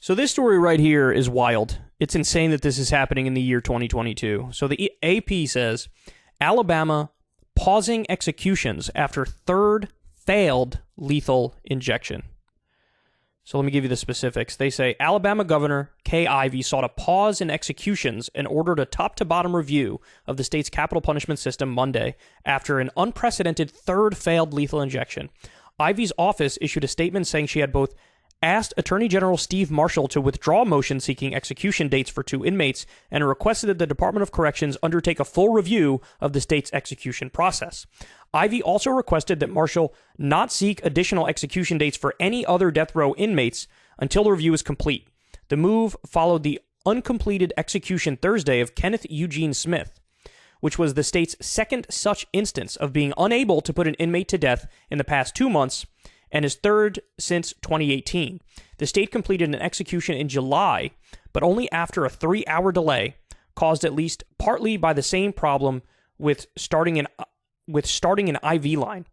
So this story right here is wild. It's insane that this is happening in the year 2022. So the AP says, Alabama pausing executions after third failed lethal injection. So let me give you the specifics. They say Alabama Governor Kay Ivey sought a pause in executions and ordered a top-to-bottom review of the state's capital punishment system Monday after an unprecedented third failed lethal injection. Ivey's office issued a statement saying she had both asked Attorney General Steve Marshall to withdraw a motion seeking execution dates for 2 inmates and requested that the Department of Corrections undertake a full review of the state's execution process. Ivey also requested that Marshall not seek additional execution dates for any other death row inmates until the review is complete. The move followed the uncompleted execution Thursday of Kenneth Eugene Smith, which was the state's second such instance of being unable to put an inmate to death in the past 2 months, and his third since 2018. The state completed an execution in July, but only after a 3-hour delay, caused at least partly by the same problem with starting an IV line.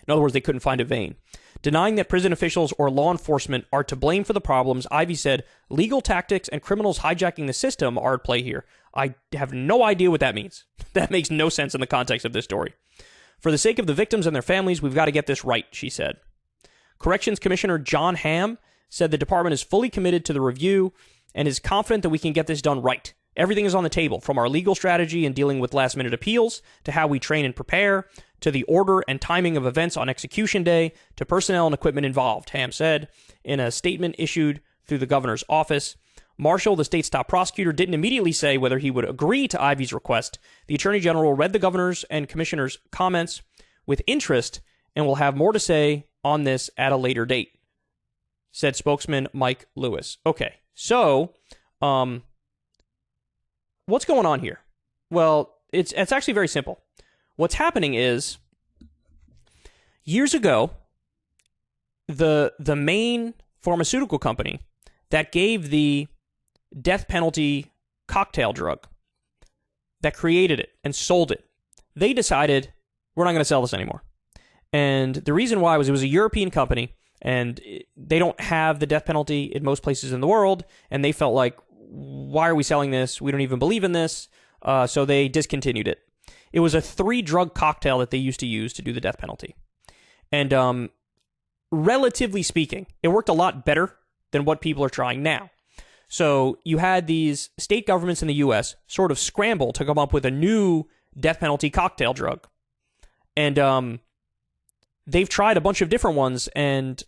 In other words, they couldn't find a vein. Denying that prison officials or law enforcement are to blame for the problems, Ivey said legal tactics and criminals hijacking the system are at play here. I have no idea what that means. That makes no sense in the context of this story. For the sake of the victims and their families, we've got to get this right, she said. Corrections Commissioner John Hamm said the department is fully committed to the review and is confident that we can get this done right. Everything is on the table, from our legal strategy in dealing with last-minute appeals, to how we train and prepare, to the order and timing of events on execution day, to personnel and equipment involved, Hamm said in a statement issued through the governor's office. Marshall, the state's top prosecutor, didn't immediately say whether he would agree to Ivey's request. The attorney general read the governor's and commissioner's comments with interest and will have more to say on this at a later date, said spokesman Mike Lewis. Okay, so what's going on here? Well, it's actually very simple. What's happening is, years ago, the main pharmaceutical company that gave the death penalty cocktail drug, that created it and sold it, they decided, we're not going to sell this anymore. And the reason why was it was a European company, and they don't have the death penalty in most places in the world, and they felt like, why are we selling this? We don't even believe in this. So they discontinued it. It was a 3-drug cocktail that they used to use to do the death penalty. And relatively speaking, it worked a lot better than what people are trying now. So you had these state governments in the U.S. sort of scramble to come up with a new death penalty cocktail drug. And they've tried a bunch of different ones, and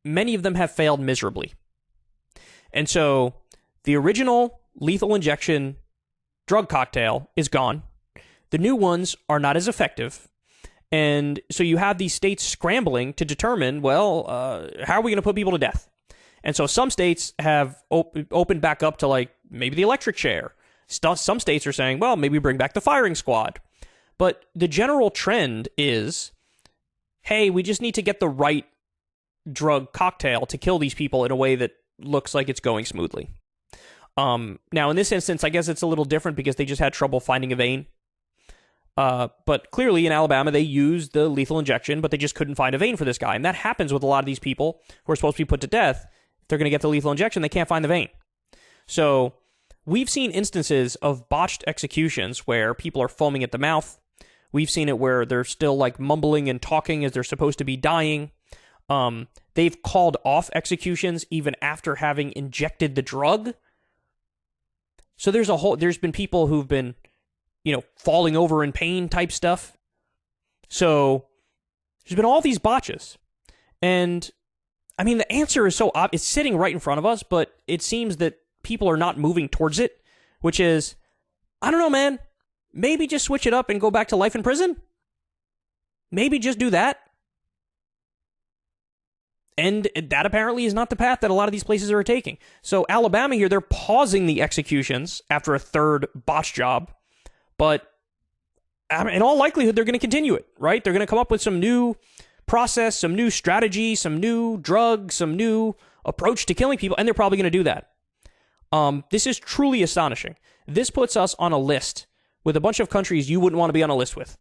many of them have failed miserably. And so the original lethal injection drug cocktail is gone. The new ones are not as effective. And so you have these states scrambling to determine, well, how are we going to put people to death? And so some states have opened back up to, like, maybe the electric chair. Some states are saying, well, maybe bring back the firing squad. But the general trend is, hey, we just need to get the right drug cocktail to kill these people in a way that looks like it's going smoothly. Now, in this instance, I guess it's a little different because they just had trouble finding a vein. But clearly in Alabama, they used the lethal injection, but they just couldn't find a vein for this guy. And that happens with a lot of these people who are supposed to be put to death. If they're going to get the lethal injection, they can't find the vein. So we've seen instances of botched executions where people are foaming at the mouth. We've seen it where they're still like mumbling and talking as they're supposed to be dying. They've called off executions even after having injected the drug. So there's been people who've been, falling over in pain type stuff. So there's been all these botches. And I mean, the answer is so obvious. It's sitting right in front of us, but it seems that people are not moving towards it, which is, I don't know, man. Maybe just switch it up and go back to life in prison. Maybe just do that. And that apparently is not the path that a lot of these places are taking. So Alabama here, they're pausing the executions after a third botch job. But in all likelihood, they're going to continue it, right? They're going to come up with some new process, some new strategy, some new drug, some new approach to killing people, and they're probably going to do that. This is truly astonishing. This puts us on a list with a bunch of countries you wouldn't want to be on a list with.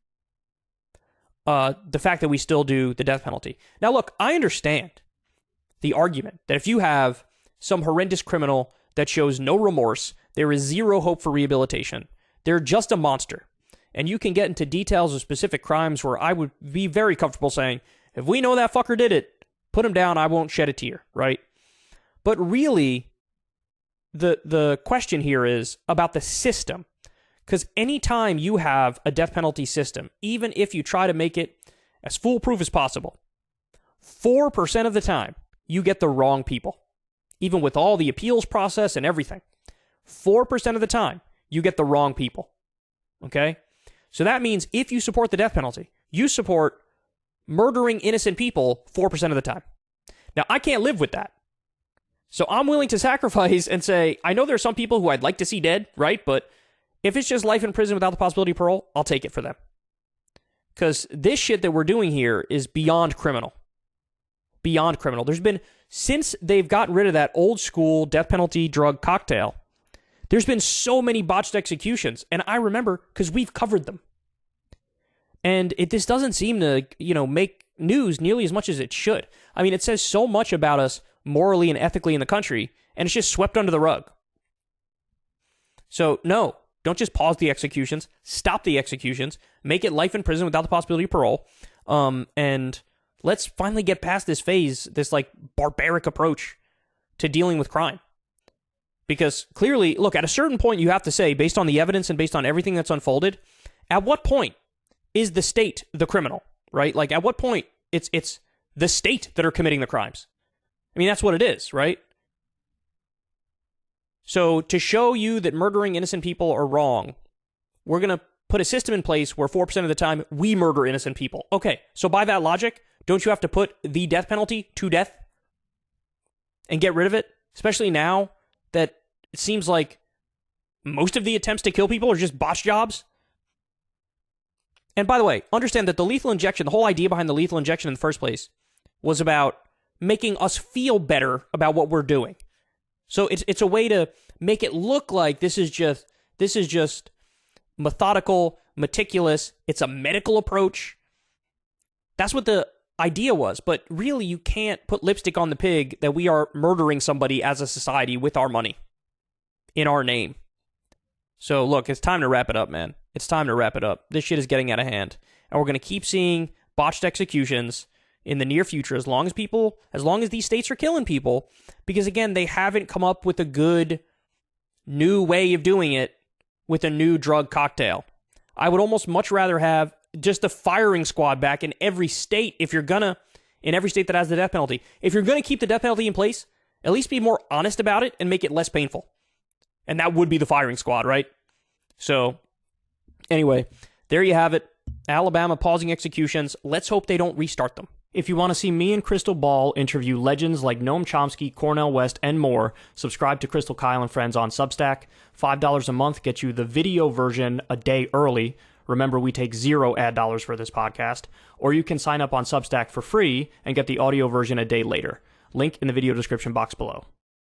The fact that we still do the death penalty. Now, look, I understand the argument that if you have some horrendous criminal that shows no remorse. There is zero hope for rehabilitation. They're just a monster. And you can get into details of specific crimes where I would be very comfortable saying, if we know that fucker did it, put him down, I won't shed a tear, right? But really, the question here is about the system. Because anytime you have a death penalty system, even if you try to make it as foolproof as possible, 4% of the time, you get the wrong people. Even with all the appeals process and everything. 4% of the time, you get the wrong people. Okay? So that means if you support the death penalty, you support murdering innocent people 4% of the time. Now, I can't live with that. So I'm willing to sacrifice and say, I know there are some people who I'd like to see dead, right? But if it's just life in prison without the possibility of parole, I'll take it for them. Because this shit that we're doing here is beyond criminal. Beyond criminal. There's been, since they've gotten rid of that old school death penalty drug cocktail, there's been so many botched executions. And I remember because we've covered them. And this doesn't seem to, make news nearly as much as it should. I mean, it says so much about us morally and ethically in the country, and it's just swept under the rug. So, no, don't just pause the executions. Stop the executions. Make it life in prison without the possibility of parole. And let's finally get past this phase, this barbaric approach to dealing with crime. Because clearly, look, at a certain point you have to say, based on the evidence and based on everything that's unfolded, at what point is the state the criminal, right? At what point it's the state that are committing the crimes? I mean, that's what it is, right? So to show you that murdering innocent people are wrong, we're going to put a system in place where 4% of the time we murder innocent people. Okay, so by that logic, don't you have to put the death penalty to death and get rid of it? Especially now that it seems like most of the attempts to kill people are just botch jobs. And by the way, understand that the lethal injection, the whole idea behind the lethal injection in the first place, was about making us feel better about what we're doing. So it's a way to make it look like this is just methodical, meticulous. It's a medical approach. That's what the idea was. But really, you can't put lipstick on the pig that we are murdering somebody as a society with our money, in our name. So look, it's time to wrap it up, man. It's time to wrap it up. This shit is getting out of hand. And we're going to keep seeing botched executions in the near future as long as these states are killing people. Because again, they haven't come up with a good new way of doing it with a new drug cocktail. I would almost much rather have just a firing squad back in every state in every state that has the death penalty. If you're going to keep the death penalty in place, at least be more honest about it and make it less painful. And that would be the firing squad, right? So, anyway, there you have it. Alabama pausing executions. Let's hope they don't restart them. If you want to see me and Crystal Ball interview legends like Noam Chomsky, Cornel West, and more, subscribe to Crystal, Kyle, and Friends on Substack. $5 a month gets you the video version a day early. Remember, we take 0 ad dollars for this podcast. Or you can sign up on Substack for free and get the audio version a day later. Link in the video description box below.